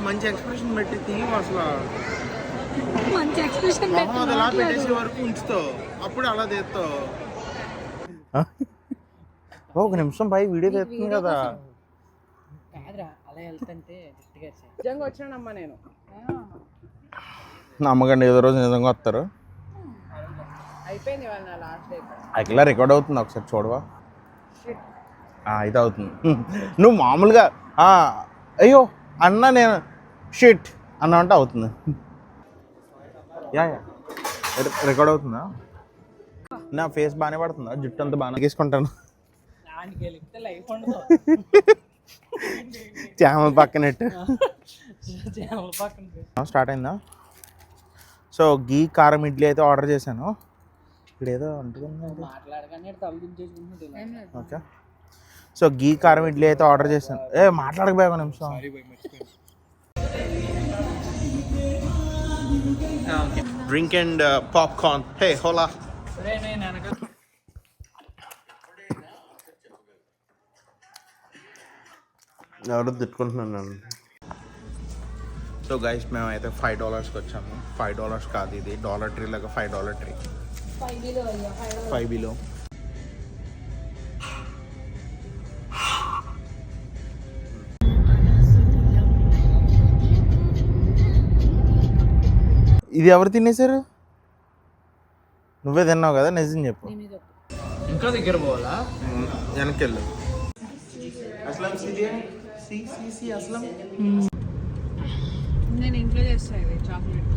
మంచి ఎక్స్ప్రెషన్ పెట్టి తీయం అసలు. మంచి ఎక్స్ప్రెషన్ మొహం అలా పెట్టేసే వరకు ఉంచుతావు, అప్పుడు అలా తీస్తావు. ఒక నిమిషం పై వీడియో తీస్తుంది కదా. నిజంగా వచ్చానమ్మా నేను. నమ్మకండి, ఏదో రోజు నిజంగా వస్తారు. అయిపోయింది వాళ్ళ లాస్ట్ డే. అట్లా రికార్డ్ అవుతుంది, ఒకసారి చూడవా? అయితే అవుతుంది. నువ్వు మామూలుగా అయ్యో అన్నా నేను షిట్ అన్నా అంటే అవుతుంది. యా రికార్డ్ అవుతుందా? నా ఫేస్ బాగానే పడుతుందా? జుట్టు అంతా బాగానే తీసుకుంటాను. చామల పక్కనట్టు స్టార్ట్ అయిందా? సో గీ కారం ఇడ్లీ అయితే ఆర్డర్ చేశాను. ఇక్కడ ఏదో అంటుంది. ఓకే, సో గీ కారం ఇడ్లీ అయితే ఆర్డర్ చేశాను. మాట్లాడకపోయా ఒక నిమిషం. Drink and popcorn. హే హోలా. ఎవరో తిట్టుకుంటున్నాను నన్ను. సో గైస్ మేమైతే $5కి వచ్చాము. $5 కాదు, ఇది డాలర్ ట్రీ లాగా $5 ట్రీ. 5 బిలో. ఇది ఎవరు తినేశారు? నువ్వే తిన్నావు కదా, నిజం చెప్పు. ఇంకా దగ్గర పోవాలా? వెనక్కి వెళ్ళు. అసలు నేను ఇంట్లో చేస్తాను ఇది చాక్లెట్.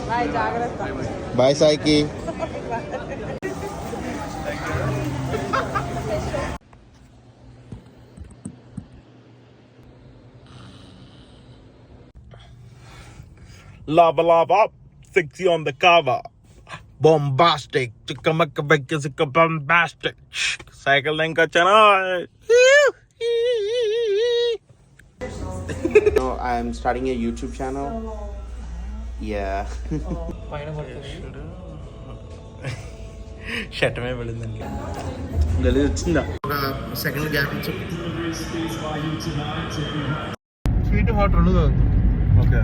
బాయ్, జాగ్రత్త. బాయ్ సాయికి. Lava lava, sexy on the cover, bombastic, chicka macka becka chicka bombastic. Cycle link achana. No, I am starting a YouTube channel. Yeah. Shirt మీద పడిందండి. గలీజ్ వచ్చిందా? ఒక సెకండ్ గ్యాప్ ఇచ్చి స్వీట్ హాట్ రెండు. Okay.